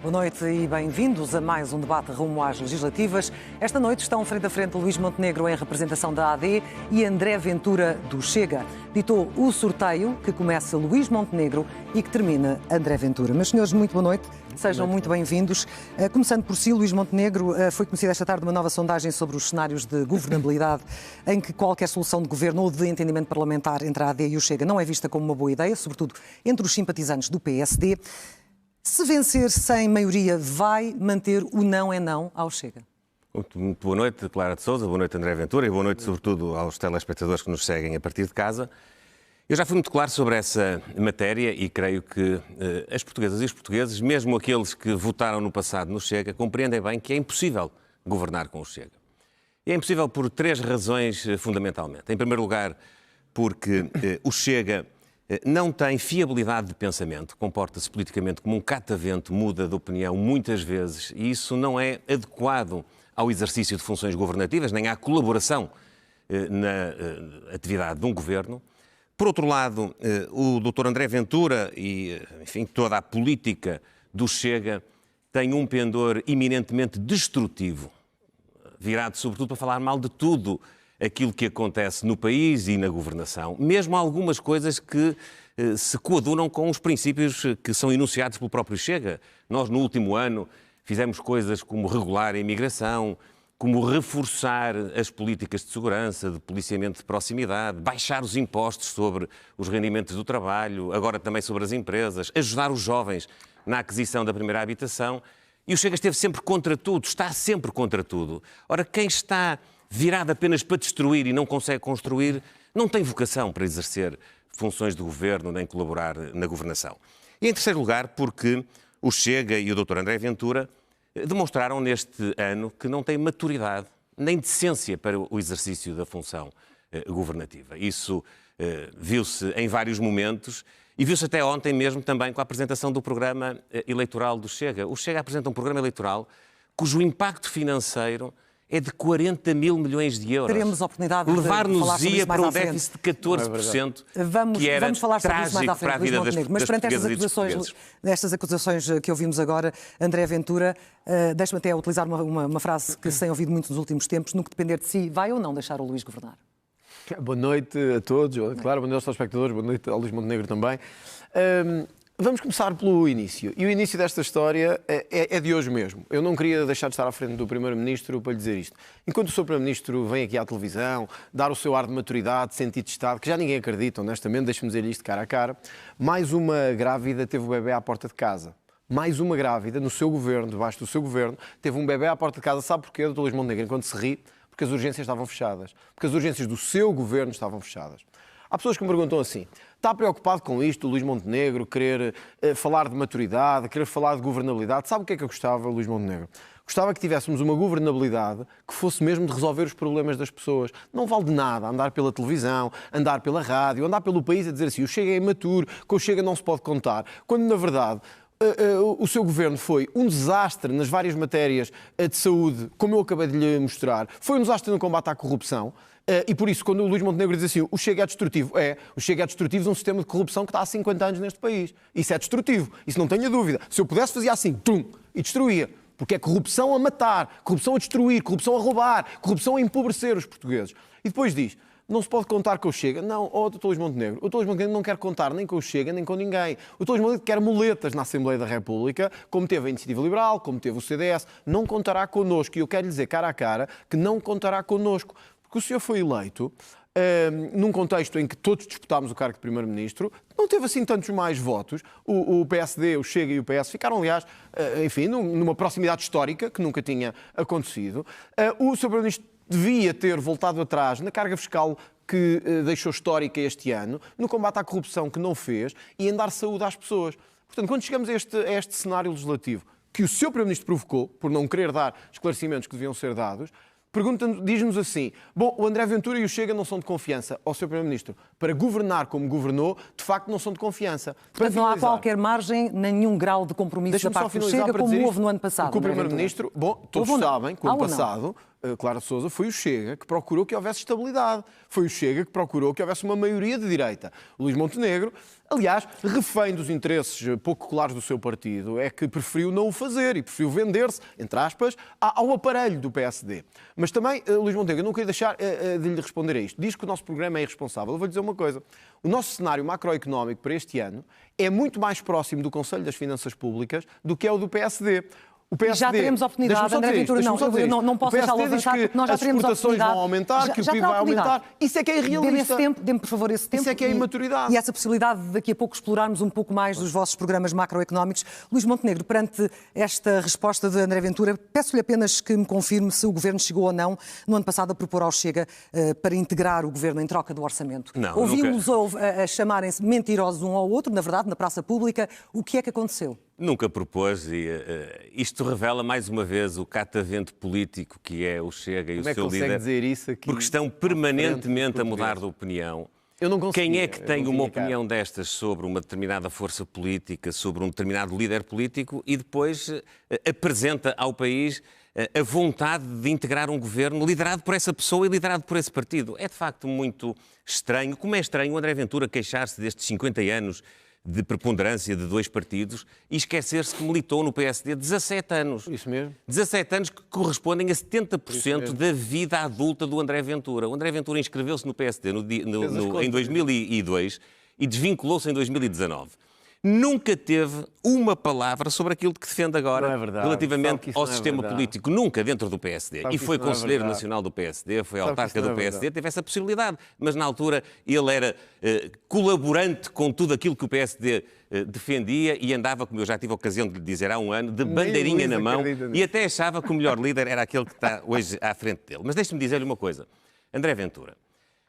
Boa noite e bem-vindos a mais um debate rumo às legislativas. Esta noite estão frente a frente Luís Montenegro em representação da AD e André Ventura do Chega. Ditou o sorteio que começa Luís Montenegro e que termina André Ventura. Meus senhores, muito boa noite. Sejam muito bem-vindos. Começando por si, Luís Montenegro, foi conhecida esta tarde uma nova sondagem sobre os cenários de governabilidade em que qualquer solução de governo ou de entendimento parlamentar entre a AD e o Chega não é vista como uma boa ideia, sobretudo entre os simpatizantes do PSD. Se vencer sem maioria, vai manter o não é não ao Chega? Muito boa noite, Clara de Sousa, boa noite, André Ventura, e boa noite, sobretudo, aos telespectadores que nos seguem a partir de casa. Eu já fui muito claro sobre essa matéria e creio que as portuguesas e os portugueses, mesmo aqueles que votaram no passado no Chega, compreendem bem que é impossível governar com o Chega. E é impossível por três razões, fundamentalmente. Em primeiro lugar, porque o Chega não tem fiabilidade de pensamento, comporta-se politicamente como um catavento, muda de opinião muitas vezes, e isso não é adequado ao exercício de funções governativas, nem à colaboração na atividade de um governo. Por outro lado, o Dr. André Ventura e, enfim, toda a política do Chega tem um pendor eminentemente destrutivo, virado sobretudo para falar mal de tudo aquilo que acontece no país e na governação, mesmo algumas coisas que se coadunam com os princípios que são enunciados pelo próprio Chega. Nós, no último ano, fizemos coisas como regular a imigração, como reforçar as políticas de segurança, de policiamento de proximidade, baixar os impostos sobre os rendimentos do trabalho, agora também sobre as empresas, ajudar os jovens na aquisição da primeira habitação. E o Chega esteve sempre contra tudo, está sempre contra tudo. Ora, quem está virado apenas para destruir e não consegue construir, não tem vocação para exercer funções de governo nem colaborar na governação. E em terceiro lugar, porque o Chega e o Dr. André Ventura demonstraram neste ano que não têm maturidade nem decência para o exercício da função governativa. Isso viu-se em vários momentos e viu-se até ontem mesmo também com a apresentação do programa eleitoral do Chega. O Chega apresenta um programa eleitoral cujo impacto financeiro é de 40 mil milhões de euros. Teremos a oportunidade de falar sobre isso mais à frente. Para um déficit de 14%, que era vamos falar sobre isso mais à frente, para a vida das portuguesas. Mas perante estas acusações que ouvimos agora, André Ventura, deixa-me até utilizar uma frase que se tem ouvido muito nos últimos tempos: no que depender de si, vai ou não deixar o Luís governar? Boa noite a todos, claro, boa noite aos telespectadores, boa noite ao Luís Montenegro também. Vamos começar pelo início. E o início desta história é de hoje mesmo. Eu não queria deixar de estar à frente do Primeiro-Ministro para lhe dizer isto. Enquanto o Sr. Primeiro-Ministro vem aqui à televisão, dar o seu ar de maturidade, de sentido de Estado, que já ninguém acredita, honestamente, deixe-me dizer isto cara a cara, mais uma grávida teve o bebê à porta de casa. Mais uma grávida, no seu governo, debaixo do seu governo, teve um bebê à porta de casa. Sabe porquê, Dr. Luís Montenegro? Enquanto se ri, porque as urgências estavam fechadas. Porque as urgências do seu governo estavam fechadas. Há pessoas que me perguntam assim: está preocupado com isto, o Luís Montenegro, querer falar de maturidade, querer falar de governabilidade? Sabe o que é que eu gostava, Luís Montenegro? Gostava que tivéssemos uma governabilidade que fosse mesmo de resolver os problemas das pessoas. Não vale de nada andar pela televisão, andar pela rádio, andar pelo país a dizer assim: o Chega é imaturo, com o Chega não se pode contar, quando na verdade o seu governo foi um desastre nas várias matérias de saúde, como eu acabei de lhe mostrar, foi um desastre no combate à corrupção. E por isso, quando o Luís Montenegro diz assim: o Chega é destrutivo, o Chega é destrutivo de um sistema de corrupção que está há 50 anos neste país. Isso é destrutivo, isso não tenha dúvida. Se eu pudesse, fazia assim, tum, e destruía. Porque é corrupção a matar, corrupção a destruir, corrupção a roubar, corrupção a empobrecer os portugueses. E depois diz: não se pode contar com o Chega. Não, Dr. Luís Montenegro, o Dr. Luís Montenegro não quer contar nem com o Chega, nem com ninguém. O Dr. Luís Montenegro quer muletas na Assembleia da República, como teve a Iniciativa Liberal, como teve o CDS. Não contará connosco. E eu quero lhe dizer cara a cara que não contará connosco. Porque o senhor foi eleito num contexto em que todos disputámos o cargo de Primeiro-Ministro, não teve assim tantos mais votos. O PSD, o Chega e o PS ficaram, aliás, enfim, numa proximidade histórica que nunca tinha acontecido. O Sr. Primeiro-Ministro devia ter voltado atrás na carga fiscal que deixou histórica este ano, no combate à corrupção que não fez e em dar saúde às pessoas. Portanto, quando chegamos a este cenário legislativo que o Sr. Primeiro-Ministro provocou, por não querer dar esclarecimentos que deviam ser dados, diz-nos assim: bom, o André Ventura e o Chega não são de confiança. Ao Sr. Primeiro-Ministro, para governar como governou, de facto não são de confiança. Portanto, não há qualquer margem, nenhum grau de compromisso da parte do Chega, como houve no ano passado. O Primeiro-Ministro, bom, todos sabem que o ano passado Clara de Sousa, foi o Chega que procurou que houvesse estabilidade. Foi o Chega que procurou que houvesse uma maioria de direita. O Luís Montenegro, aliás, refém dos interesses pouco claros do seu partido, é que preferiu não o fazer e preferiu vender-se, entre aspas, ao aparelho do PSD. Mas também, Luís Montenegro, eu não queria deixar de lhe responder a isto. Diz que o nosso programa é irresponsável. Eu vou-lhe dizer uma coisa. O nosso cenário macroeconómico para este ano é muito mais próximo do Conselho das Finanças Públicas do que é o do PSD. O PSD, já teremos oportunidade, André Ventura, não posso deixá-lo avançar, porque nós já teremos oportunidade. As exportações vão aumentar, que o PIB vai aumentar. Isso é que é irrealista. Dê-me, por favor, esse tempo. Isso é que é imaturidade. E essa possibilidade de daqui a pouco explorarmos um pouco mais dos vossos programas macroeconómicos. Luís Montenegro, perante esta resposta de André Ventura, peço-lhe apenas que me confirme se o Governo chegou ou não, no ano passado, a propor ao Chega para integrar o Governo em troca do orçamento. Ouvimos a chamarem-se mentirosos um ao outro, na verdade, na praça pública. O que é que aconteceu? Nunca propôs e isto revela mais uma vez o catavento político que é o Chega e o seu líder, dizer isso aqui porque estão permanentemente a mudar de opinião. Eu não conseguia, quem é que tem uma opinião destas sobre uma determinada força política, sobre um determinado líder político e depois apresenta ao país a vontade de integrar um governo liderado por essa pessoa e liderado por esse partido? É de facto muito estranho. Como é estranho o André Ventura queixar-se destes 50 anos de preponderância de dois partidos e esquecer-se que militou no PSD 17 anos. Isso mesmo. 17 anos que correspondem a 70% da vida adulta do André Ventura. O André Ventura inscreveu-se no PSD em 2002 e desvinculou-se em 2019. Nunca teve uma palavra sobre aquilo que defende agora relativamente ao sistema político. Nunca dentro do PSD. E foi Conselheiro Nacional do PSD, foi autarca do PSD, teve essa possibilidade. Mas na altura ele era colaborante com tudo aquilo que o PSD defendia e andava, como eu já tive a ocasião de lhe dizer há um ano, de bandeirinha na mão e até achava que o melhor líder era aquele que está hoje à frente dele. Mas deixe-me dizer-lhe uma coisa. André Ventura,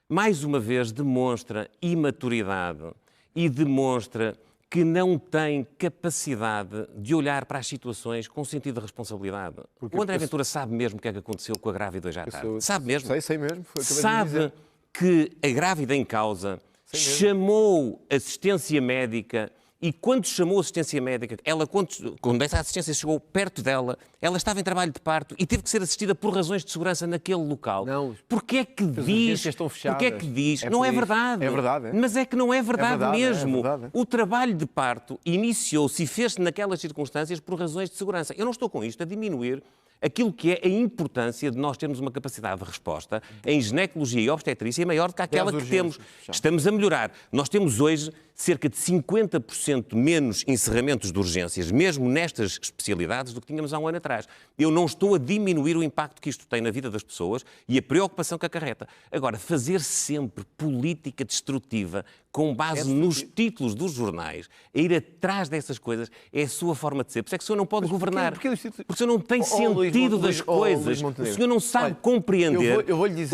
mais uma vez demonstra imaturidade e demonstra que não tem capacidade de olhar para as situações com sentido de responsabilidade. O André Ventura sabe mesmo o que é que aconteceu com a grávida hoje à tarde. Sabe mesmo? Sei mesmo. Sabe que a grávida em causa chamou assistência médica e quando chamou assistência médica, ela, quando essa assistência chegou perto dela, ela estava em trabalho de parto e teve que ser assistida por razões de segurança naquele local. Não. Porquê é que diz? Porquê é que diz? Não é verdade. É verdade. Mas é que não é verdade mesmo. É verdade. O trabalho de parto iniciou-se e fez-se naquelas circunstâncias por razões de segurança. Eu não estou com isto a diminuir aquilo que é a importância de nós termos uma capacidade de resposta em ginecologia e obstetrícia maior do que aquela que temos. Estamos a melhorar. Nós temos hoje cerca de 50% menos encerramentos de urgências, mesmo nestas especialidades, do que tínhamos há um ano atrás. Eu não estou a diminuir o impacto que isto tem na vida das pessoas e a preocupação que acarreta. Agora, fazer sempre política destrutiva com base nos títulos dos jornais, a ir atrás dessas coisas, é a sua forma de ser. Por isso é que o senhor não pode governar. Porque o senhor não tem sentido das coisas. O senhor não sabe compreender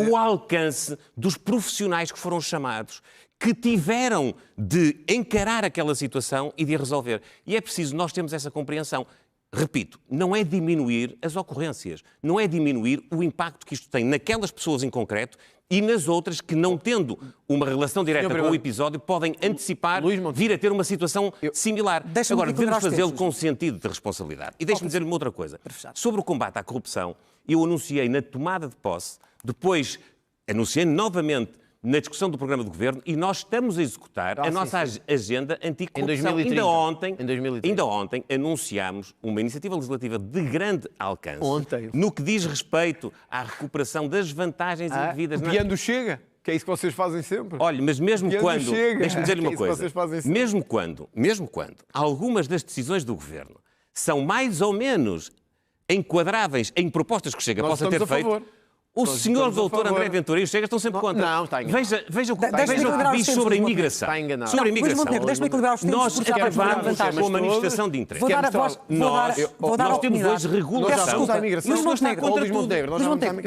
o alcance dos profissionais que foram chamados, que tiveram de encarar aquela situação e de a resolver. E é preciso nós termos essa compreensão. Repito, não é diminuir as ocorrências, não é diminuir o impacto que isto tem naquelas pessoas em concreto e nas outras que, não tendo uma relação direta com o episódio, podem antecipar vir a ter uma situação similar. Agora, devemos fazê-lo com sentido de responsabilidade. E deixe-me dizer-lhe uma outra coisa. Sobre o combate à corrupção, eu anunciei na tomada de posse, depois anunciei novamente na discussão do programa do Governo e nós estamos a executar a nossa agenda anticorrupção. Ainda ontem anunciámos uma iniciativa legislativa de grande alcance no que diz respeito à recuperação das vantagens indevidas. Copiando o Chega, que é isso que vocês fazem sempre. Olha, mas mesmo quando... Deixa-me dizer-lhe uma coisa. Mesmo quando algumas das decisões do Governo são mais ou menos enquadráveis em propostas que o Chega possa ter feito... O senhor doutor André Ventura e o Chega estão sempre contra. Não, está enganado. Veja o que diz sobre a imigração. Está enganado. Sobre a imigração. Deixa-me equilibrar os tempos. Nós acabamos com a manifestação de interesse. Vou dar nós temos hoje regulação. Mas o senhor está contra tudo.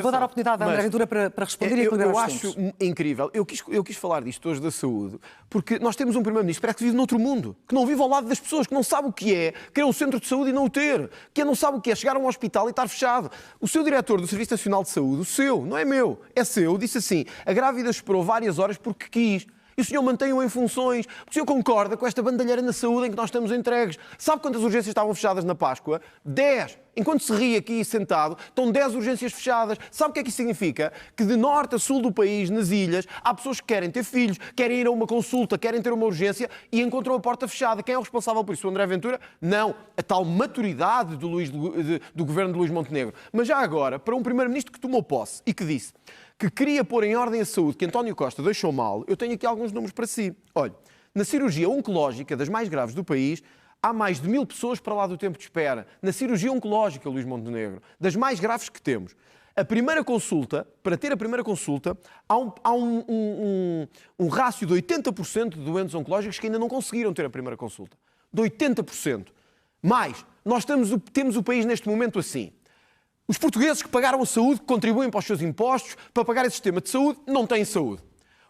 Vou dar a oportunidade a André Ventura para responder e equilibrar os tempos. Eu acho incrível. Eu quis falar disto hoje da saúde, porque nós temos um primeiro-ministro que parece que vive noutro mundo, que não vive ao lado das pessoas, que não sabe o que é querer um centro de saúde e não o ter, que não sabe o que é chegar a um hospital e estar fechado. O seu diretor do Serviço Nacional de Saúde, não é meu, é seu, disse assim: a grávida esperou várias horas porque quis. E o senhor mantém-o em funções. O senhor concorda com esta bandalheira na saúde em que nós estamos entregues. Sabe quantas urgências estavam fechadas na Páscoa? 10. Enquanto se ri aqui sentado, estão 10 urgências fechadas. Sabe o que é que isso significa? Que de norte a sul do país, nas ilhas, há pessoas que querem ter filhos, querem ir a uma consulta, querem ter uma urgência e encontram a porta fechada. Quem é o responsável por isso? O André Ventura? Não. A tal maturidade do governo de Luís Montenegro. Mas já agora, para um primeiro-ministro que tomou posse e que disse que queria pôr em ordem a saúde, que António Costa deixou mal, eu tenho aqui alguns números para si. Olha, na cirurgia oncológica, das mais graves do país, há mais de 1000 pessoas para lá do tempo de espera. Na cirurgia oncológica, Luís Montenegro, das mais graves que temos. A primeira consulta, para ter a primeira consulta, há um rácio de 80% de doentes oncológicos que ainda não conseguiram ter a primeira consulta. De 80%. Mais, nós temos o país neste momento assim. Os portugueses que pagaram a saúde, que contribuem para os seus impostos, para pagar esse sistema de saúde, não têm saúde.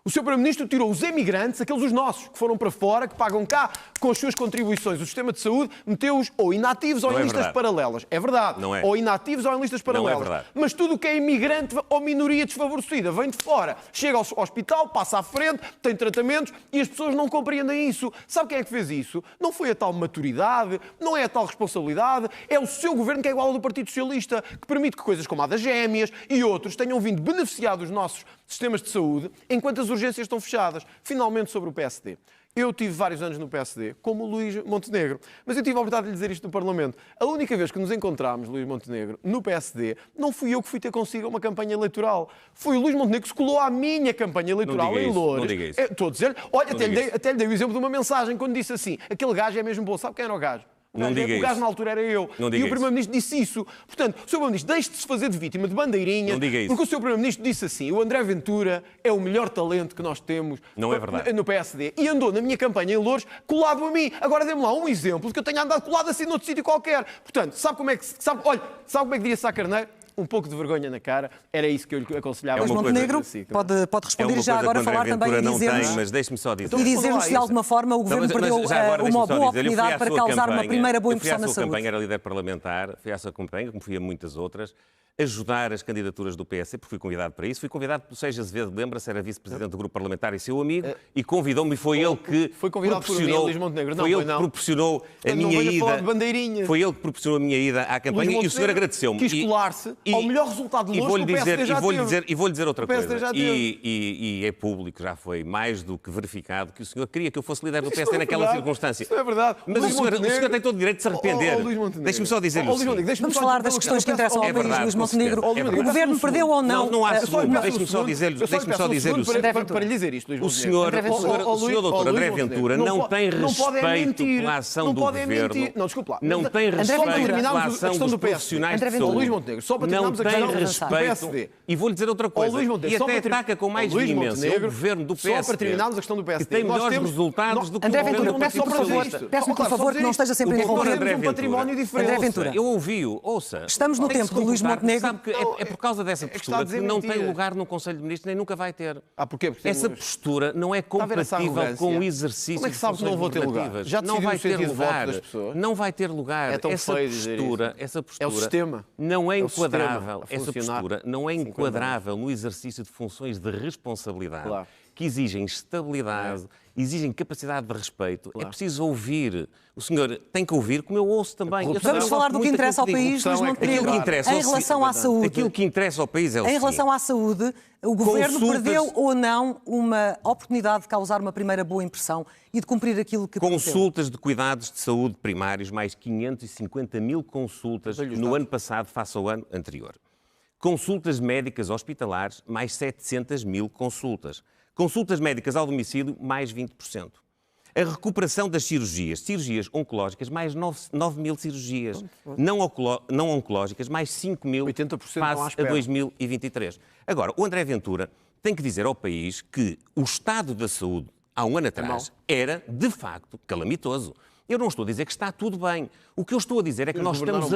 O Sr. Primeiro-Ministro tirou os emigrantes, aqueles os nossos, que foram para fora, que pagam cá com as suas contribuições o sistema de saúde, meteu-os ou inativos ou em listas paralelas. É verdade. Não é. Ou inativos ou em listas paralelas. Não é verdade. Mas tudo o que é imigrante ou minoria desfavorecida vem de fora, chega ao hospital, passa à frente, tem tratamentos e as pessoas não compreendem isso. Sabe quem é que fez isso? Não foi a tal maturidade, não é a tal responsabilidade, é o seu governo que é igual ao do Partido Socialista, que permite que coisas como a das gêmeas e outros tenham vindo beneficiar dos nossos sistemas de saúde enquanto as urgências estão fechadas. Finalmente, sobre o PSD. Eu tive vários anos no PSD, como o Luís Montenegro, mas eu tive a oportunidade de lhe dizer isto no Parlamento. A única vez que nos encontramos, Luís Montenegro, no PSD, não fui eu que fui ter consigo uma campanha eleitoral. Foi o Luís Montenegro que se colou à minha campanha eleitoral em Loures. Não diga isso. Estou a dizer, olha, até lhe dei o exemplo de uma mensagem quando disse assim, aquele gajo é mesmo bom. Sabe quem era o gajo? O gajo na altura era eu. E o Primeiro-Ministro disse isso. Portanto, o Sr. Primeiro-Ministro, deixe de se fazer de vítima de bandeirinhas, porque o Sr. Primeiro-Ministro disse assim, o André Ventura é o melhor talento que nós temos no PSD. E andou na minha campanha em Loures colado a mim. Agora dê-me lá um exemplo de que eu tenha andado colado assim noutro sítio qualquer. Portanto, sabe como é que diria Sá Carneiro? Um pouco de vergonha na cara, era isso que eu lhe aconselhava. Mas Montenegro pode responder e já agora falar também e dizer-nos... Mas deixe-me só dizer. E dizer-nos se de alguma forma o Governo perdeu uma boa oportunidade para causar uma primeira boa impressão na saúde. Eu fui à sua campanha, era líder parlamentar, fui à sua campanha, como fui a muitas outras, ajudar as candidaturas do PS, porque fui convidado para isso. Fui convidado pelo Seixas Azevedo, lembra-se, era vice-presidente do grupo parlamentar e seu amigo, e convidou-me, e foi ele que proporcionou... Foi ele que proporcionou a minha ida... Foi ele que proporcionou a minha ida à campanha e o senhor agradeceu-me. Quis colar-se ao melhor resultado de Loures que o PSD já teve. E vou-lhe dizer outra coisa. E é público, já foi mais do que verificado, que o senhor queria que eu fosse líder do PSD naquela circunstância. Isso é verdade. Mas o senhor tem todo o direito de se arrepender. Deixe-me só dizer-lhe o seguinte. Vamos falar das questões que interessam ao país, Luís Montenegro. O Governo perdeu ou não? Não há segundo. Deixe-me só dizer-lhe o seguinte. Para lhe dizer isto, Luís Montenegro. O senhor doutor André Ventura não tem respeito pela ação do Governo. Não, desculpe lá. Não tem respeito pela ação dos profissionais de saúde. Luís Montenegro, só para terminarmos a questão do respeito. E vou-lhe dizer outra coisa. E até ataca com mais veemência o Governo do PSD. Só para terminarmos a questão do PSD. Que tem melhores resultados do que o Governo do Partido Socialista. Peço-me, por favor, que não esteja sempre a interromper. Um património diferente. André Ventura. Eu ouvi-o, ouça. Estamos no tempo de Luís Montenegro. Sabe que é por causa dessa postura que não tem lugar no Conselho de Ministros, nem nunca vai ter. Porquê? Essa postura não é compatível com o exercício Como é que sabe que não vou ter lugar? Já não vai ter lugar. Das pessoas? Não vai ter lugar. É tão feio dizer isso. Essa postura é o sistema. Não é enquadrável. Essa postura não é enquadrável no exercício de funções de responsabilidade que exigem estabilidade, exigem capacidade de respeito. É preciso ouvir. O senhor tem que ouvir, como eu ouço também. Vamos falar do que interessa ao país, Luís Montenegro. Em relação à saúde. Aquilo que interessa ao país é o seguinte. Em relação à saúde, o Governo perdeu ou não uma oportunidade de causar uma primeira boa impressão e de cumprir aquilo que prometeu? Consultas de cuidados de saúde primários, mais 550 mil consultas no ano passado face ao ano anterior. Consultas médicas hospitalares, mais 700 mil consultas. Consultas médicas ao domicílio, mais 20%. A recuperação das cirurgias oncológicas, mais 9 mil cirurgias. Não oncológicas, mais 5 mil face a 2023. Agora, o André Ventura tem que dizer ao país que o estado da saúde, há um ano atrás, era, de facto, calamitoso. Eu não estou a dizer que está tudo bem. O que eu estou a dizer é que nós estamos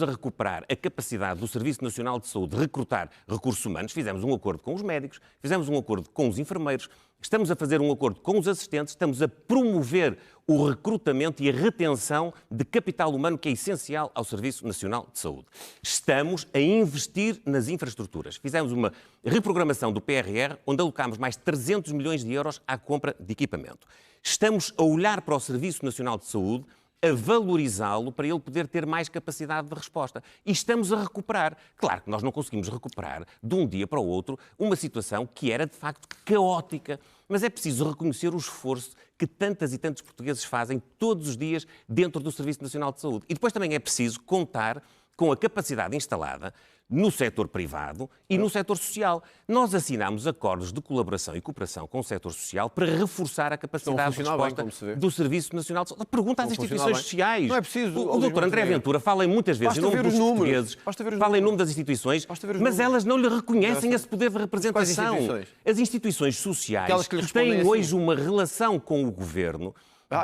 a recuperar a capacidade do Serviço Nacional de Saúde de recrutar recursos humanos. Fizemos um acordo com os médicos, fizemos um acordo com os enfermeiros, estamos a fazer um acordo com os assistentes, estamos a promover o recrutamento e a retenção de capital humano que é essencial ao Serviço Nacional de Saúde. Estamos a investir nas infraestruturas. Fizemos uma reprogramação do PRR, onde alocámos mais de 300 milhões de euros à compra de equipamento. Estamos a olhar para o Serviço Nacional de Saúde a valorizá-lo para ele poder ter mais capacidade de resposta. E estamos a recuperar. Claro que nós não conseguimos recuperar de um dia para o outro uma situação que era, de facto, caótica. Mas é preciso reconhecer o esforço que tantas e tantos portugueses fazem todos os dias dentro do Serviço Nacional de Saúde. E depois também é preciso contar com a capacidade instalada no setor privado e no setor social. Nós assinámos acordos de colaboração e cooperação com o setor social para reforçar a capacidade de resposta do Serviço Nacional de Saúde. Pergunta às instituições sociais. Não é preciso. O doutor André Ventura fala muitas vezes em nome dos portugueses, fala em nome das instituições, mas elas não lhe reconhecem esse poder de representação. As instituições sociais que têm hoje uma relação com o governo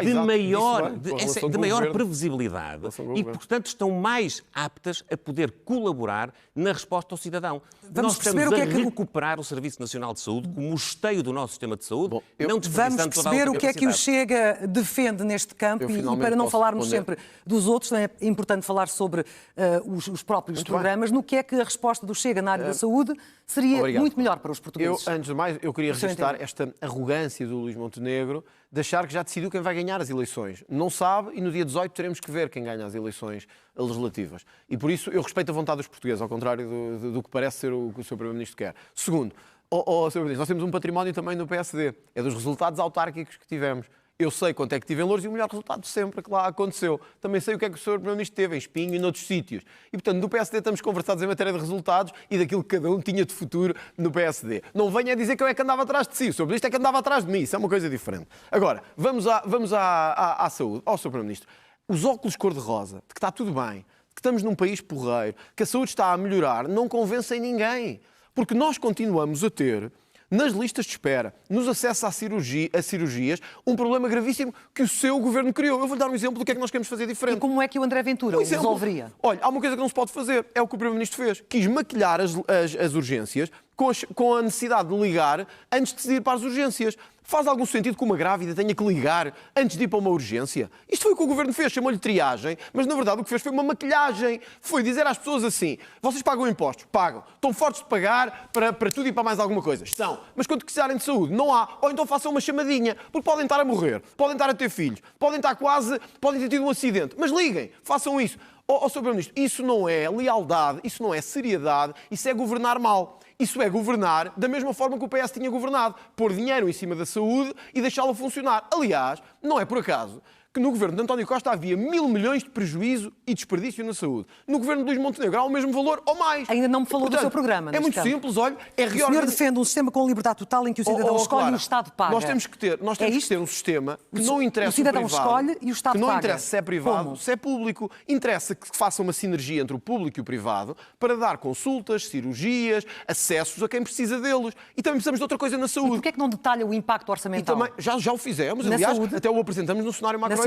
de maior previsibilidade e, portanto, estão mais aptas a poder colaborar na resposta ao cidadão. Nós estamos a recuperar o Serviço Nacional de Saúde como o esteio do nosso sistema de saúde, não desperdiçando toda a Vamos perceber o que é que o Chega defende neste campo e para não falarmos sempre dos outros, é importante falar sobre os próprios programas, no que é que a resposta do Chega na área da saúde seria muito melhor para os portugueses. Antes de mais, eu queria registrar esta arrogância do Luís Montenegro de achar que já decidiu quem vai ganhar as eleições. Não sabe e no dia 18 teremos que ver quem ganha as eleições legislativas. E por isso eu respeito a vontade dos portugueses, ao contrário do que parece ser o que o Sr. Primeiro-Ministro quer. Segundo, Sr. Primeiro-Ministro, nós temos um património também no PSD. É dos resultados autárquicos que tivemos. Eu sei quanto é que tive em Loures e o melhor resultado de sempre que lá aconteceu. Também sei o que é que o Sr. Primeiro-Ministro teve em Espinho e noutros sítios. E, portanto, no PSD estamos conversados em matéria de resultados e daquilo que cada um tinha de futuro no PSD. Não venha a dizer que eu é que andava atrás de si. O Sr. Primeiro-Ministro é que andava atrás de mim. Isso é uma coisa diferente. Agora, vamos à saúde. Sr. Primeiro-Ministro, os óculos cor-de-rosa, de que está tudo bem, que estamos num país porreiro, que a saúde está a melhorar, não convencem ninguém. Porque nós continuamos a ter, nas listas de espera, nos acessos a cirurgias, um problema gravíssimo que o seu governo criou. Eu vou-lhe dar um exemplo do que é que nós queremos fazer diferente. E como é que o André Ventura o resolveria? Olha, há uma coisa que não se pode fazer, é o que o Primeiro-Ministro fez. Quis maquilhar as urgências com a necessidade de ligar antes de se ir para as urgências. Faz algum sentido que uma grávida tenha que ligar antes de ir para uma urgência? Isto foi o que o governo fez, chamou-lhe triagem, mas na verdade o que fez foi uma maquilhagem. Foi dizer às pessoas assim: vocês pagam impostos? Pagam. Estão fortes de pagar para tudo e para mais alguma coisa? Estão. Mas quando precisarem de saúde, não há. Ou então façam uma chamadinha, porque podem estar a morrer, podem estar a ter filhos, podem ter tido um acidente, mas liguem, façam isso. Sr. Primeiro-Ministro, isso não é lealdade, isso não é seriedade, isso é governar mal. Isso é governar da mesma forma que o PS tinha governado. Pôr dinheiro em cima da saúde e deixá-la funcionar. Aliás, não é por acaso que no governo de António Costa havia 1.000 milhões de prejuízo e desperdício na saúde. No governo de Luís Montenegro há o mesmo valor ou mais. Ainda não me falou do seu programa. É muito simples, olha, é reorganizar. O senhor defende um sistema com liberdade total em que o cidadão escolhe e o Estado paga. Nós temos que ter um sistema que não interessa o cidadão escolhe e o Estado paga. Que não interessa se é privado, se é público. Interessa que faça uma sinergia entre o público e o privado para dar consultas, cirurgias, acessos a quem precisa deles. E também precisamos de outra coisa na saúde. E porquê é que não detalha o impacto orçamental? E também, já o fizemos, aliás, até o apresentamos no cenário macroeconómico.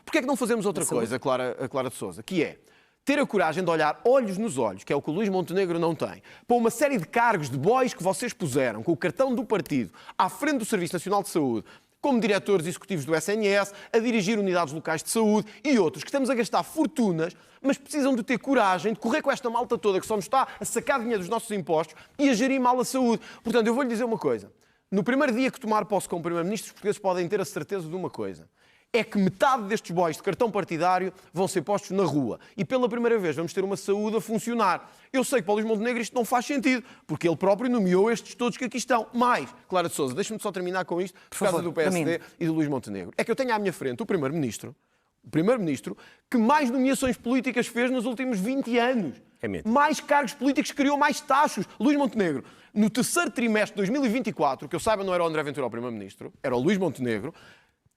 Porquê é que não fazemos outra coisa, Clara de Sousa, que é ter a coragem de olhar olhos nos olhos, que é o que o Luís Montenegro não tem, para uma série de cargos de bois que vocês puseram com o cartão do partido à frente do Serviço Nacional de Saúde, como diretores executivos do SNS, a dirigir unidades locais de saúde e outros, que estamos a gastar fortunas, mas precisam de ter coragem de correr com esta malta toda que só nos está a sacar dinheiro dos nossos impostos e a gerir mal a saúde. Portanto, eu vou-lhe dizer uma coisa. No primeiro dia que tomar posse como Primeiro-Ministro, os portugueses podem ter a certeza de uma coisa. É que metade destes bois de cartão partidário vão ser postos na rua. E pela primeira vez vamos ter uma saúde a funcionar. Eu sei que para o Luís Montenegro isto não faz sentido, porque ele próprio nomeou estes todos que aqui estão. Mas, Clara de Sousa, deixa-me só terminar com isto, por causa do PSD e do Luís Montenegro. É que eu tenho à minha frente o Primeiro-Ministro que mais nomeações políticas fez nos últimos 20 anos. Mais cargos políticos, criou mais taxos. Luís Montenegro, no terceiro trimestre de 2024, que eu saiba não era o André Ventura o Primeiro-Ministro, era o Luís Montenegro,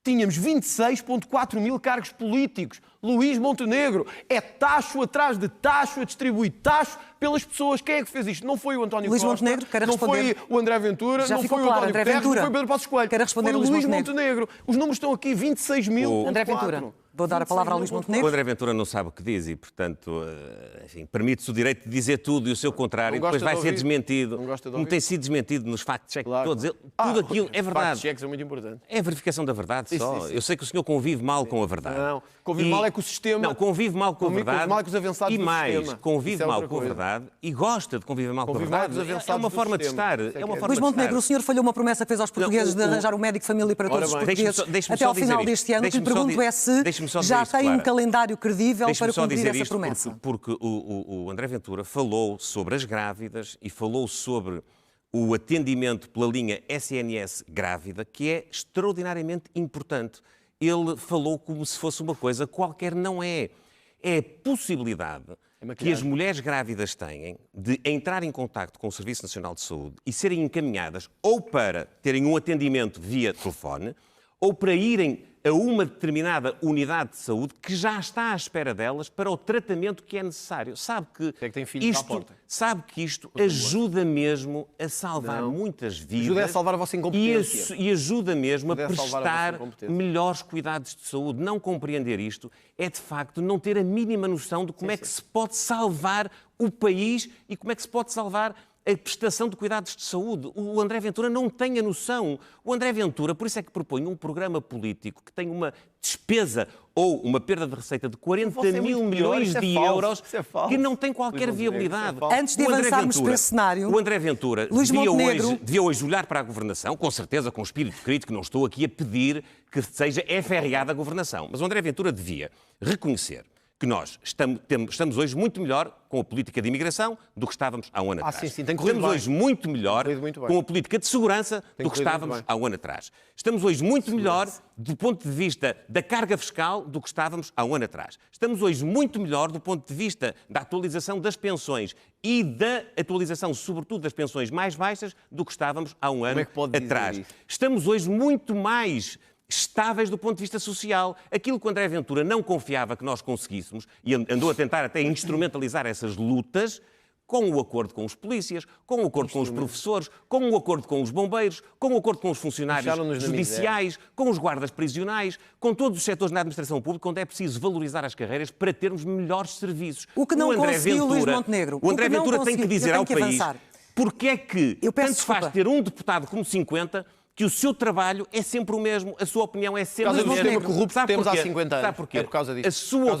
tínhamos 26,4 mil cargos políticos. Luís Montenegro é taxo atrás de taxo, a distribuir taxo pelas pessoas. Quem é que fez isto? Não foi o António Luís Costa, Montenegro, quer responder? Não foi o André Ventura, não foi o António Guterres, não foi o Pedro Passos Coelho. Quer responder foi o Luís Montenegro. Os números estão aqui, 26 mil. André Ventura. Vou dar a palavra ao Luís Montenegro. O André Ventura não sabe o que diz e, portanto, enfim, permite-se o direito de dizer tudo e o seu contrário, e depois vai ser desmentido. Como tem sido desmentido nos fact-checks todos. Tudo aquilo é verdade. Fact-checks é muito importante. É a verificação da verdade só. Eu sei que o senhor convive mal com a verdade. Não, convive mal é com o sistema. Não, convive mal com a verdade. Convive mal é com os avançados e mais, do sistema. convive mal com a verdade e gosta de conviver mal com a verdade. É uma forma de estar. Luís Montenegro, o senhor falhou uma promessa que fez aos portugueses de arranjar um médico de família para todos os portugueses até ao final deste ano. O que lhe pergunto é se já tem um calendário credível para cumprir essa isto promessa? porque o André Ventura falou sobre as grávidas e falou sobre o atendimento pela linha SNS grávida, que é extraordinariamente importante. Ele falou como se fosse uma coisa qualquer, não é. É a possibilidade que as mulheres grávidas têm de entrar em contacto com o Serviço Nacional de Saúde e serem encaminhadas ou para terem um atendimento via telefone ou para irem a uma determinada unidade de saúde que já está à espera delas para o tratamento que é necessário. Sabe que isto ajuda mesmo a salvar muitas vidas. Ajuda a salvar a vossa incompetência. E ajuda mesmo a prestar melhores cuidados de saúde. Não compreender isto é, de facto, não ter a mínima noção de como é que se pode salvar o país e como é que se pode salvar a prestação de cuidados de saúde. O André Ventura não tem a noção. O André Ventura, por isso é que propõe um programa político que tem uma despesa ou uma perda de receita de 40 mil milhões de euros que não tem qualquer viabilidade. Antes de avançarmos para esse cenário, o André Ventura devia hoje olhar para a governação, com certeza com espírito crítico, não estou aqui a pedir que seja ferreada a governação, mas o André Ventura devia reconhecer que nós estamos hoje muito melhor com a política de imigração do que estávamos há um ano atrás. Estamos hoje muito melhor com a política de segurança do que estávamos há um ano atrás. Estamos hoje muito melhor do ponto de vista da carga fiscal do que estávamos há um ano atrás. Estamos hoje muito melhor do ponto de vista da atualização das pensões e da atualização, sobretudo, das pensões mais baixas do que estávamos há um ano atrás. Estamos hoje muito mais estáveis do ponto de vista social. Aquilo que o André Ventura não confiava que nós conseguíssemos, e andou a tentar até instrumentalizar essas lutas, com o acordo com os polícias, com o acordo com os professores, com o acordo com os bombeiros, com o acordo com os funcionários judiciais, com os guardas prisionais, com todos os setores na administração pública, onde é preciso valorizar as carreiras para termos melhores serviços. O que não conseguiu, Luís Montenegro. O André Ventura tem que dizer ao país porque é que tanto faz ter um deputado como 50... que o seu trabalho é sempre o mesmo, a sua opinião é sempre a mesma. Por causa do sistema corrupto que temos há 50 anos. Sabe porquê? É por causa disso. A sua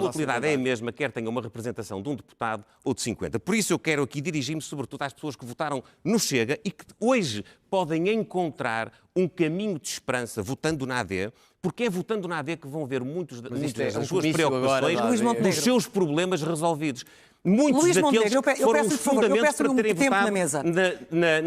utilidade é a mesma, quer tenha uma representação de um deputado ou de 50. Por isso eu quero aqui dirigir-me sobretudo às pessoas que votaram no Chega e que hoje podem encontrar um caminho de esperança votando na AD, porque é votando na AD que vão ver muitas das suas preocupações, dos seus problemas resolvidos. Muitos Luís daqueles Montenegro, foram os fundamentos para terem votado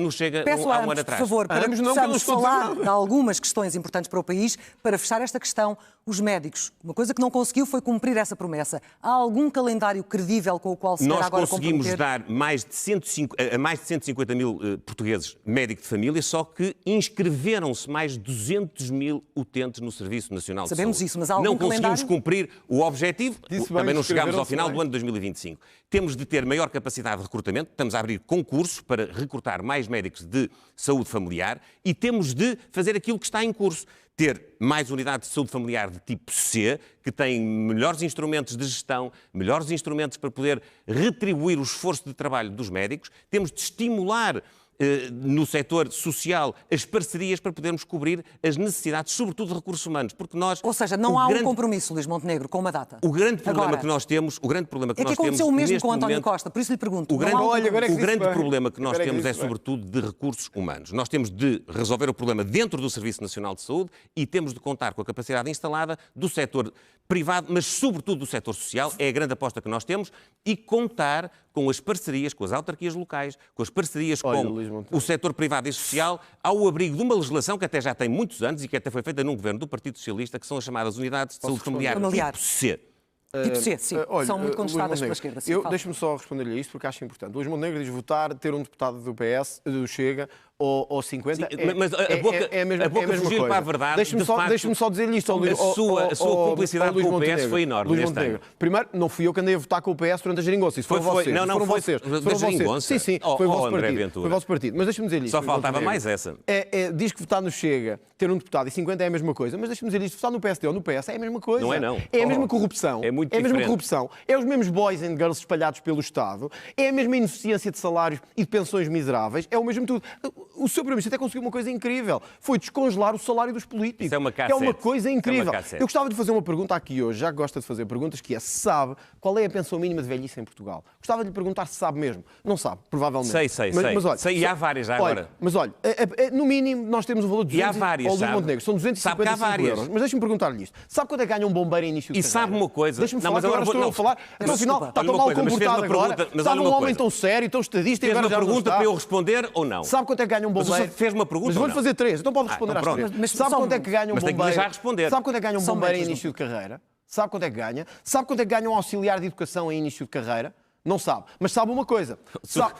no Chega há um ano atrás. Por favor, para possamos falar de algumas questões importantes para o país, para fechar esta questão, os médicos. Uma coisa que não conseguiu foi cumprir essa promessa. Há algum calendário credível com o qual se quer agora comprometer? Nós conseguimos dar mais de 150 mil portugueses médicos de família, só que inscreveram-se mais de 200 mil utentes no Serviço Nacional de Saúde. Sabemos isso, mas há algum não conseguimos calendário? cumprir o objetivo, também não chegámos ao final do ano de 2025. Temos de ter maior capacidade de recrutamento, estamos a abrir concursos para recrutar mais médicos de saúde familiar e temos de fazer aquilo que está em curso. Ter mais unidades de saúde familiar de tipo C, que têm melhores instrumentos de gestão, melhores instrumentos para poder retribuir o esforço de trabalho dos médicos. Temos de estimular no setor social as parcerias para podermos cobrir as necessidades, sobretudo de recursos humanos, porque nós... Ou seja, não há um compromisso, Luís Montenegro, com uma data. O grande problema que nós temos, é que aconteceu o mesmo com António Costa, por isso lhe pergunto. O grande problema que nós temos é sobretudo de recursos humanos. Nós temos de resolver o problema dentro do Serviço Nacional de Saúde e temos de contar com a capacidade instalada do setor privado, mas sobretudo do setor social, é a grande aposta que nós temos, e contar com as parcerias, com as autarquias locais, com as parcerias com o setor privado e social, ao abrigo de uma legislação que até já tem muitos anos e que até foi feita num governo do Partido Socialista, que são as chamadas unidades de saúde familiar tipo C. Tipo C, sim. São muito contestadas pela esquerda. Deixe-me só responder-lhe a isto, porque acho importante. Luís Montenegro diz votar, ter um deputado do PS, do Chega, ou 50, sim, mas a boca fugir para a verdade, Deixe-me só dizer isto. A sua cumplicidade com o PS foi enorme neste ano. Primeiro, não fui eu que andei a votar com o PS durante a geringonça. Isso foram vocês. Não, vocês. Sim, foi o vosso partido. Mas deixe-me dizer isto. Só faltava mais essa. Diz que votar no Chega, ter um deputado e 50 é a mesma coisa, mas deixe-me dizer isto, votar no PSD ou no PS é a mesma coisa. Não é, não. É a mesma corrupção. É muito diferente. É a mesma corrupção. É os mesmos boys and girls espalhados pelo Estado. É a mesma ineficiência de salários e de pensões miseráveis. É o mesmo tudo. o seu Primeiro-Ministro até conseguiu uma coisa incrível. Foi descongelar o salário dos políticos. Isso é uma que é uma coisa incrível. Eu gostava de fazer uma pergunta aqui hoje, já que gosta de fazer perguntas, que é se sabe qual é a pensão mínima de velhice em Portugal. Gostava de lhe perguntar se sabe mesmo. Não sabe, provavelmente. Sei. Mas olha, e há várias já olha, agora. Mas olha, no mínimo nós temos o valor de 200 E há várias, Luís Montenegro, são 255 euros. Mas deixa-me perguntar-lhe isto. Sabe quanto é que ganha um bombeiro em início de carreira? E sabe uma coisa... Deixa-me falar, agora estou a falar. Mas, afinal, está tão mal comportado agora. Estava um homem tão sério, tão estadista e agora já não está. Fez uma pergunta para eu responder ou não? Sabe quanto é que ganha um bombeiro? Mas fez uma pergunta. Mas vou-lhe fazer 3, então pode responder às 3. Mas sabe quanto é que ganha um bombeiro? Mas tem que já responder. Sabe quanto é que ganha um bombeiro em início de carreira? Sabe quanto é que ganha? Sabe quanto é que ganha um auxiliar de educação em início de carreira? Não sabe. Mas sabe uma coisa.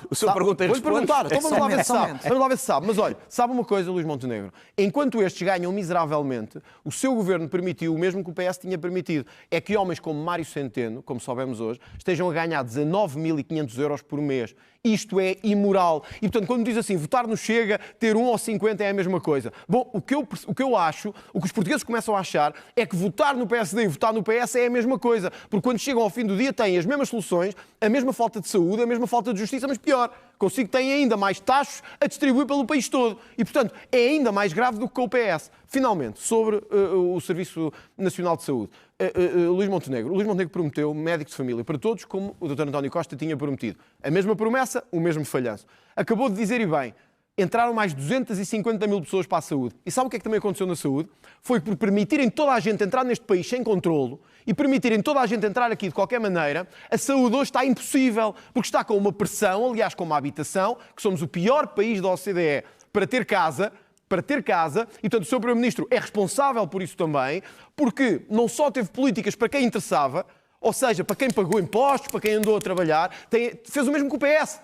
O senhor pergunta e Vou-lhe responde. perguntar. Então vamos lá ver se sabe. Vamos lá ver se sabe. Mas olha, sabe uma coisa, Luís Montenegro? Enquanto estes ganham miseravelmente, o seu governo permitiu o mesmo que o PS tinha permitido. É que homens como Mário Centeno, como soubemos hoje, estejam a ganhar 19.500 euros por mês. Isto é imoral. E, portanto, quando diz assim, votar no Chega, ter 1 ou 50 é a mesma coisa. Bom, o que eu acho, o que os portugueses começam a achar, é que votar no PSD e votar no PS é a mesma coisa. Porque quando chegam ao fim do dia têm as mesmas soluções, a mesma falta de saúde, a mesma falta de justiça, mas pior, consigo têm ainda mais taxos a distribuir pelo país todo. E, portanto, é ainda mais grave do que o PS. Finalmente, sobre o Serviço Nacional de Saúde. Luís Montenegro prometeu médico de família para todos, como o Dr. António Costa tinha prometido. A mesma promessa, o mesmo falhanço. Acabou de dizer, e bem, entraram mais 250 mil pessoas para a saúde. E sabe o que é que também aconteceu na saúde? Foi por permitirem toda a gente entrar neste país sem controlo e permitirem toda a gente entrar aqui de qualquer maneira, a saúde hoje está impossível, porque está com uma pressão, aliás, com uma habitação, que somos o pior país da OCDE para ter casa, e, portanto, o Sr. Primeiro-Ministro é responsável por isso também, porque não só teve políticas para quem interessava, ou seja, para quem pagou impostos, para quem andou a trabalhar, fez o mesmo que o PS,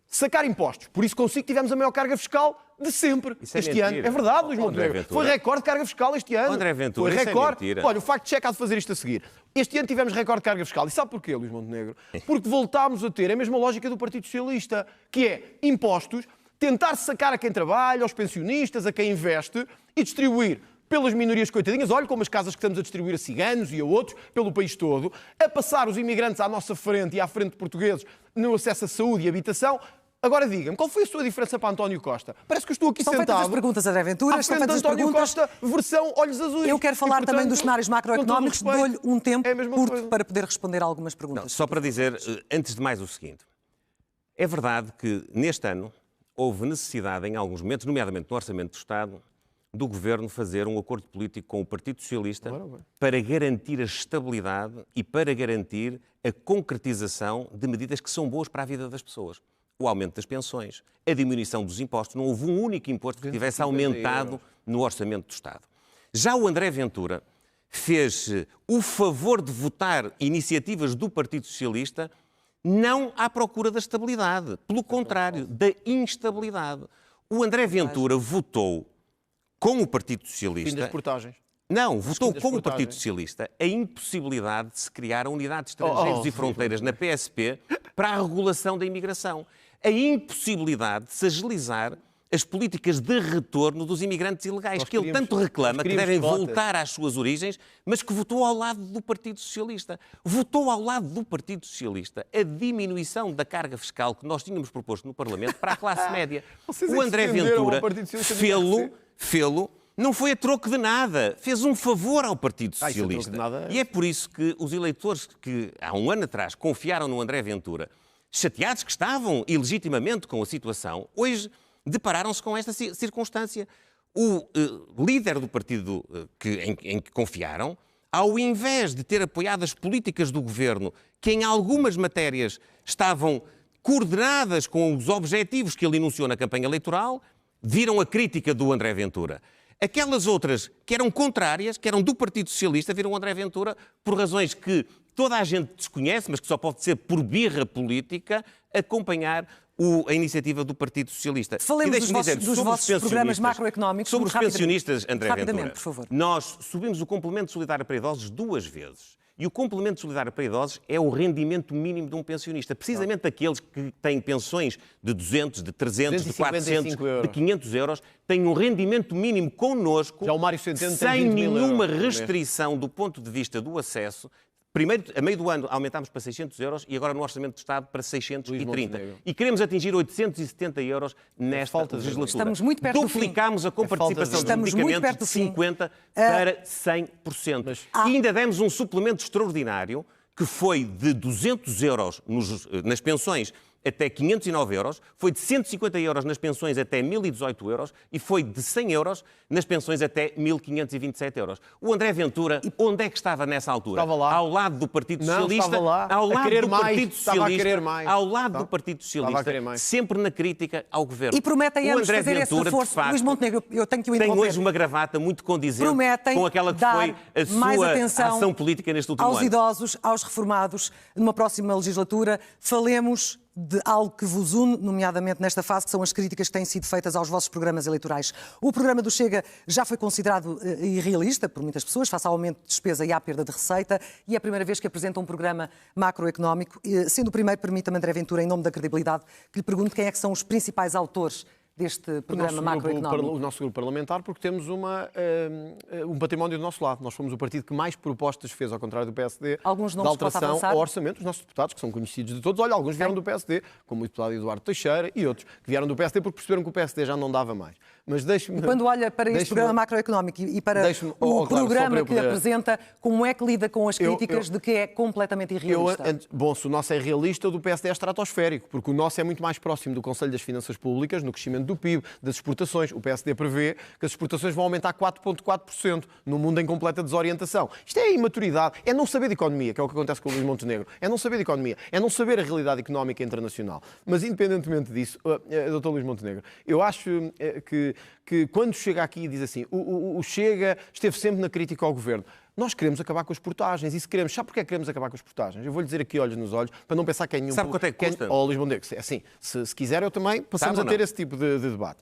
sacar impostos. Por isso consigo que tivemos a maior carga fiscal de sempre este ano. É verdade, Luís Montenegro. Foi recorde de carga fiscal este ano. André Ventura, foi recorde. Isso é mentira. Olha, o facto de Checa há de fazer isto a seguir. Este ano tivemos recorde de carga fiscal. E sabe porquê, Luís Montenegro? Porque voltámos a ter a mesma lógica do Partido Socialista, que é impostos, tentar sacar a quem trabalha, aos pensionistas, a quem investe e distribuir pelas minorias coitadinhas, olha como as casas que estamos a distribuir a ciganos e a outros, pelo país todo, a passar os imigrantes à nossa frente e à frente de portugueses no acesso à saúde e habitação. Agora diga-me, qual foi a sua diferença para António Costa? Parece que eu estou aqui Estão sentado... feitas as perguntas, André Ventura, estão feitas as António perguntas... Costa, versão olhos azuis. Eu quero falar também dos cenários macroeconómicos, dou-lhe um tempo curto coisa. para poder responder a algumas perguntas. Não, só para dizer, antes de mais, o seguinte. É verdade que, neste ano, houve necessidade, em alguns momentos, nomeadamente no Orçamento do Estado, do Governo fazer um acordo político com o Partido Socialista para garantir a estabilidade e para garantir a concretização de medidas que são boas para a vida das pessoas. O aumento das pensões, a diminuição dos impostos. Não houve um único imposto que tivesse aumentado no Orçamento do Estado. Já o André Ventura fez o favor de votar iniciativas do Partido Socialista não à procura da estabilidade, pelo contrário, da instabilidade. O André Ventura votou com o Partido Socialista... Fim das portagens. Não, votou com o Partido Socialista a impossibilidade de se criar a unidade de estrangeiros e fronteiras na PSP para a regulação da imigração. A impossibilidade de se agilizar as políticas de retorno dos imigrantes ilegais, que ele tanto reclama, que devem voltar às suas origens, mas que votou ao lado do Partido Socialista. Votou ao lado do Partido Socialista a diminuição da carga fiscal que nós tínhamos proposto no Parlamento para a classe média. O André Ventura fê-lo, não foi a troco de nada, fez um favor ao Partido Socialista. E é por isso que os eleitores que há um ano atrás confiaram no André Ventura, chateados que estavam ilegitimamente com a situação, hoje depararam-se com esta circunstância. O líder do partido em que confiaram, ao invés de ter apoiado as políticas do governo, que em algumas matérias estavam coordenadas com os objetivos que ele enunciou na campanha eleitoral, viram a crítica do André Ventura. Aquelas outras que eram contrárias, que eram do Partido Socialista, viram o André Ventura por razões que toda a gente desconhece, mas que só pode ser por birra política, acompanhar a iniciativa do Partido Socialista. Falemos dos vossos programas macroeconómicos. Sobre os pensionistas, André Ventura, por favor. Nós subimos o complemento solidário para idosos 2 vezes. E o complemento solidário para idosos é o rendimento mínimo de um pensionista. Precisamente aqueles que têm pensões de 200, de 300, de 400, de 500 euros, têm um rendimento mínimo connosco, já o Mário Centeno sem nenhuma restrição do ponto de vista do acesso, Primeiro, a meio do ano, aumentámos para 600 euros e agora no Orçamento de Estado para 630. E queremos atingir 870 euros nesta legislatura. Estamos muito perto do fim. Duplicámos a comparticipação dos medicamentos de 50% para 100%. E ainda demos um suplemento extraordinário que foi de 200 euros nas pensões até 509 euros, foi de 150 euros nas pensões até 1.018 euros e foi de 100 euros nas pensões até 1.527 euros. O André Ventura, onde é que estava nessa altura? Estava lá. Ao lado do Partido Socialista. Estava lá. Ao lado do Partido Estava a querer mais. Ao lado do Partido Socialista, sempre na crítica ao Governo. E prometem ambos fazer esse reforço. Luís Montenegro, eu tenho que o interromper. Tem hoje uma gravata muito condizente com aquela que foi a sua ação política neste último ano. Aos idosos, aos reformados, numa próxima legislatura, falemos de algo que vos une, nomeadamente nesta fase, que são as críticas que têm sido feitas aos vossos programas eleitorais. O programa do Chega já foi considerado irrealista por muitas pessoas, face ao aumento de despesa e à perda de receita, e é a primeira vez que apresenta um programa macroeconómico. Sendo o primeiro, permita-me, André Ventura, em nome da credibilidade, que lhe pergunto quem é que são os principais autores deste programa macroeconómico. O nosso grupo parlamentar, porque temos um património do nosso lado. Nós fomos o partido que mais propostas fez, ao contrário do PSD, alguns nomes de alteração ao orçamento. Os nossos deputados, que são conhecidos de todos, olha, alguns vieram do PSD, como o deputado Eduardo Teixeira e outros, que vieram do PSD porque perceberam que o PSD já não dava mais. Mas deixe-me... E quando olha para este programa macroeconómico e para o programa que apresenta, como é que lida com as críticas de que é completamente irrealista? Bom, se o nosso é realista, o do PSD é estratosférico, porque o nosso é muito mais próximo do Conselho das Finanças Públicas, no crescimento do PIB, das exportações. O PSD prevê que as exportações vão aumentar 4,4% num mundo em completa desorientação. Isto é a imaturidade, é não saber de economia, que é o que acontece com o Luís Montenegro. É não saber de economia, é não saber a realidade económica internacional. Mas, independentemente disso, Dr. Luís Montenegro, eu acho que quando chega aqui e diz assim, o Chega esteve sempre na crítica ao Governo. Nós queremos acabar com as portagens. E se queremos, sabe porquê é que queremos acabar com as portagens? Eu vou-lhe dizer aqui, olhos nos olhos, para não pensar que é nenhum... Sabe quanto é que custa? Luís Montenegro, assim, se quiser eu também passamos a ter esse tipo de debate.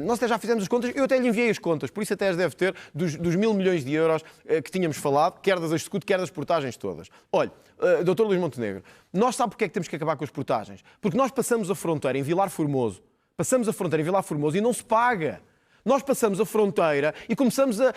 Nós até já fizemos as contas, eu até lhe enviei as contas, por isso até as deve ter, dos 1.000 milhões de euros que tínhamos falado, quer das executo, quer das portagens todas. Olha, Dr. Luís Montenegro, nós sabe porquê é que temos que acabar com as portagens? Porque nós passamos a fronteira em Vilar Formoso, e não se paga. Nós passamos a fronteira e começamos a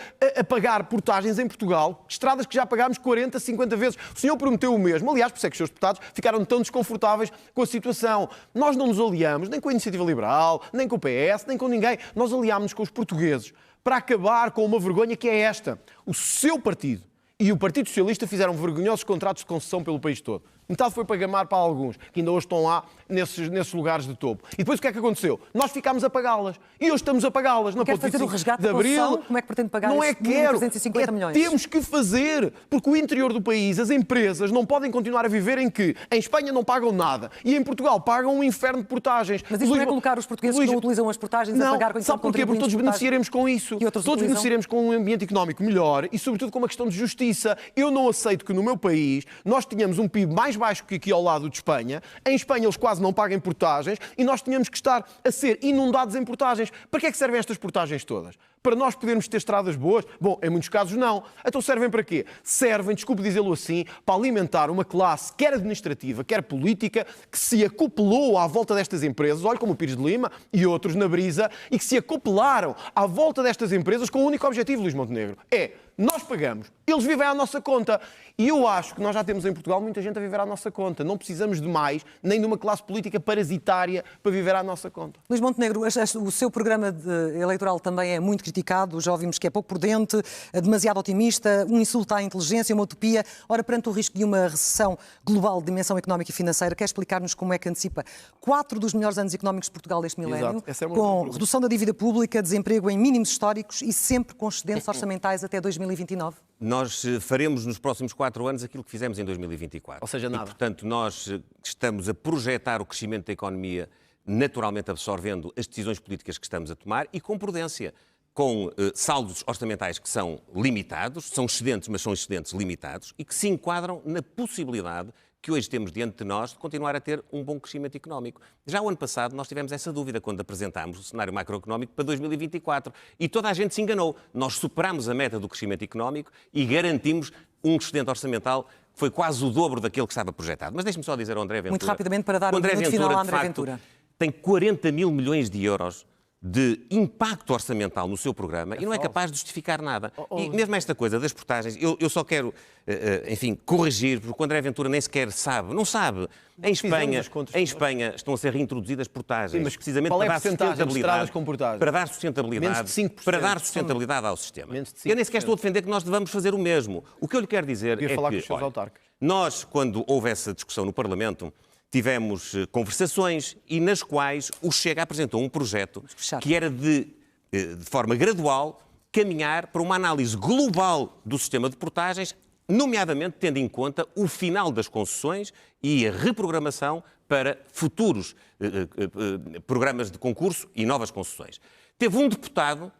pagar portagens em Portugal, estradas que já pagámos 40, 50 vezes. O senhor prometeu o mesmo. Aliás, por isso é que os seus deputados ficaram tão desconfortáveis com a situação. Nós não nos aliamos nem com a Iniciativa Liberal, nem com o PS, nem com ninguém. Nós aliámos-nos com os portugueses para acabar com uma vergonha que é esta. O seu partido e o Partido Socialista fizeram vergonhosos contratos de concessão pelo país todo. Metade foi para gamar para alguns, que ainda hoje estão lá nesses lugares de topo. E depois o que é que aconteceu? Nós ficámos a pagá-las. E hoje estamos a pagá-las. Quer fazer o resgate de abril? Como é que pretende pagar não esses 1.350 milhões? Temos que fazer, porque o interior do país, as empresas não podem continuar a viver em que em Espanha não pagam nada e em Portugal pagam um inferno de portagens. Mas isto não é colocar os portugueses que não utilizam as portagens a pagar com sabe porquê? Porque todos beneficiaremos com isso. Todos beneficiaremos com um ambiente económico melhor e, sobretudo, com uma questão de justiça. Eu não aceito que no meu país nós tenhamos um PIB mais baixo que aqui ao lado de Espanha. Em Espanha eles quase não pagam portagens e nós tínhamos que estar a ser inundados em portagens. Para que é que servem estas portagens todas? Para nós podermos ter estradas boas? Bom, em muitos casos não. Então servem para quê? Servem, desculpe dizê-lo assim, para alimentar uma classe, quer administrativa, quer política, que se acoplou à volta destas empresas, olha como o Pires de Lima e outros na Brisa, e que se acoplaram à volta destas empresas com o único objetivo, Luís Montenegro, nós pagamos, eles vivem à nossa conta. E eu acho que nós já temos em Portugal muita gente a viver à nossa conta. Não precisamos de mais, nem de uma classe política parasitária para viver à nossa conta. Luís Montenegro, o seu programa eleitoral também é muito criticado. Já ouvimos que é pouco prudente, demasiado otimista, um insulto à inteligência, uma utopia. Ora, perante o risco de uma recessão global de dimensão económica e financeira, quer explicar-nos como é que antecipa 4 dos melhores anos económicos de Portugal deste milénio, com redução da dívida pública, desemprego em mínimos históricos e sempre com excedentes orçamentais até 2029? Nós faremos nos próximos 4 anos aquilo que fizemos em 2024. Ou seja, nada. E, portanto, nós estamos a projetar o crescimento da economia, naturalmente absorvendo as decisões políticas que estamos a tomar e com prudência, com saldos orçamentais que são limitados, são excedentes, mas são excedentes limitados e que se enquadram na possibilidade que hoje temos diante de nós de continuar a ter um bom crescimento económico. Já o ano passado nós tivemos essa dúvida quando apresentámos o cenário macroeconómico para 2024 e toda a gente se enganou. Nós superámos a meta do crescimento económico e garantimos um excedente orçamental que foi quase o dobro daquele que estava projetado. Mas deixe-me só dizer ao André Ventura... Muito rapidamente para dar um minuto final ao André Ventura. Tem 40 mil milhões de euros de impacto orçamental no seu programa e não é capaz de justificar nada. E mesmo esta coisa das portagens, eu só quero, enfim, corrigir, porque o André Ventura nem sequer sabe, não sabe. Em Espanha estão a ser reintroduzidas portagens, mas precisamente qual é para a dar percentagem de estradas sustentabilidade, com portagem? para dar sustentabilidade, Menos de 5%. para dar sustentabilidade ao sistema. Menos de 5%. Eu nem sequer estou a defender que nós devamos fazer o mesmo. O que eu lhe quero dizer é falar com que, os seus autarcas. nós, quando houve essa discussão no Parlamento, tivemos conversações e nas quais o Chega apresentou um projeto que era de forma gradual, caminhar para uma análise global do sistema de portagens, nomeadamente tendo em conta o final das concessões e a reprogramação para futuros programas de concurso e novas concessões. Teve um deputado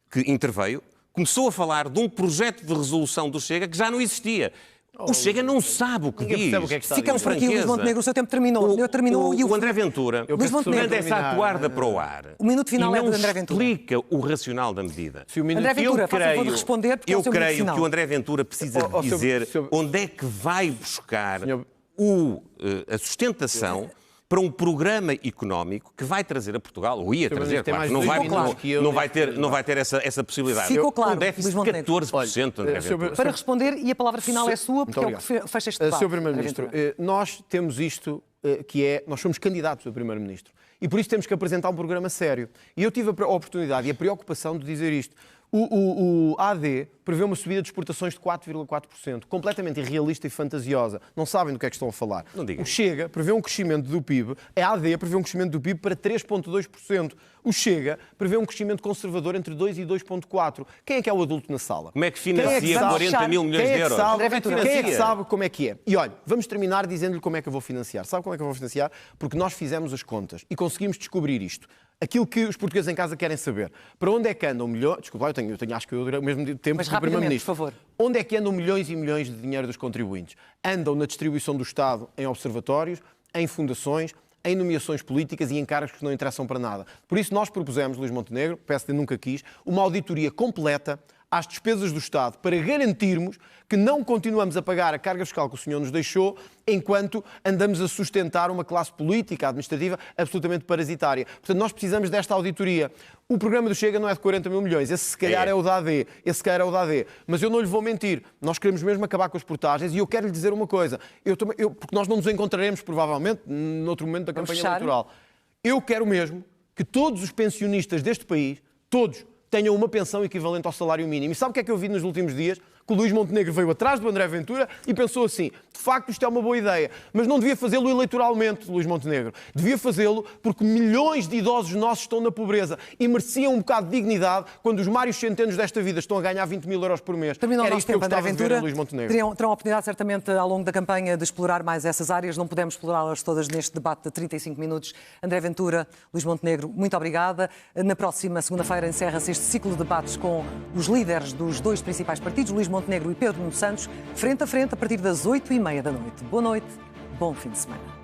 que interveio, começou a falar de um projeto de resolução do Chega que já não existia. O Chega não sabe o que diz. Ficamos por aqui, Luís Montenegro, o seu tempo terminou. O André Ventura manda essa atuarda para o ar. O minuto final é do André Ventura. Explica o racional da medida. André Ventura, faça favor de responder, porque é o seu minuto final. Eu creio que o André Ventura precisa dizer onde é que vai buscar a sustentação para um programa económico que vai trazer a Portugal, ou ia trazer, claro, não vai ter essa possibilidade. Ficou claro, um déficit de 14%, André Ventura. Para responder, e a palavra final é sua, porque é o que fecha este debate. Sr. Primeiro-Ministro, nós temos isto, nós somos candidatos a Primeiro-Ministro, e por isso temos que apresentar um programa sério. E eu tive a oportunidade e a preocupação de dizer isto. O AD prevê uma subida de exportações de 4,4%, completamente irrealista e fantasiosa. Não sabem do que é que estão a falar. O Chega prevê um crescimento do PIB, a AD prevê um crescimento do PIB para 3,2%. O Chega prevê um crescimento conservador entre 2% e 2,4%. Quem é que é o adulto na sala? Como é que financia 40 mil milhões de euros? Quem é que sabe como é que é? E olha, vamos terminar dizendo-lhe como é que eu vou financiar. Sabe como é que eu vou financiar? Porque nós fizemos as contas e conseguimos descobrir isto. Aquilo que os portugueses em casa querem saber. Para onde é que andam milhões... Desculpa, eu tenho acho que eu o mesmo tempo que o Primeiro-Ministro. Por favor. Onde é que andam milhões e milhões de dinheiro dos contribuintes? Andam na distribuição do Estado em observatórios, em fundações, em nomeações políticas e em cargos que não interessam para nada. Por isso nós propusemos, Luís Montenegro, PSD nunca quis, uma auditoria completa às despesas do Estado para garantirmos que não continuamos a pagar a carga fiscal que o senhor nos deixou enquanto andamos a sustentar uma classe política, administrativa, absolutamente parasitária. Portanto, nós precisamos desta auditoria. O programa do Chega não é de 40 mil milhões, esse se calhar é o da AD. Mas eu não lhe vou mentir, nós queremos mesmo acabar com as portagens e eu quero lhe dizer uma coisa, porque nós não nos encontraremos provavelmente noutro momento da campanha eleitoral. Eu quero mesmo que todos os pensionistas deste país, todos, tenham uma pensão equivalente ao salário mínimo. E sabe o que é que eu vi nos últimos dias? Que o Luís Montenegro veio atrás do André Ventura e pensou assim, de facto isto é uma boa ideia, mas não devia fazê-lo eleitoralmente, Luís Montenegro. Devia fazê-lo porque milhões de idosos nossos estão na pobreza e mereciam um bocado de dignidade quando os Mários Centenos desta vida estão a ganhar 20 mil euros por mês. Terminou Era o nosso tempo, André Ventura. Luís Montenegro. Terão a oportunidade, certamente, ao longo da campanha, de explorar mais essas áreas. Não podemos explorá-las todas neste debate de 35 minutos. André Ventura, Luís Montenegro, muito obrigada. Na próxima segunda-feira encerra-se este ciclo de debates com os líderes dos dois principais partidos, Luís Montenegro e Pedro Nuno Santos, frente a frente, a partir das 8h30 da noite. Boa noite, bom fim de semana.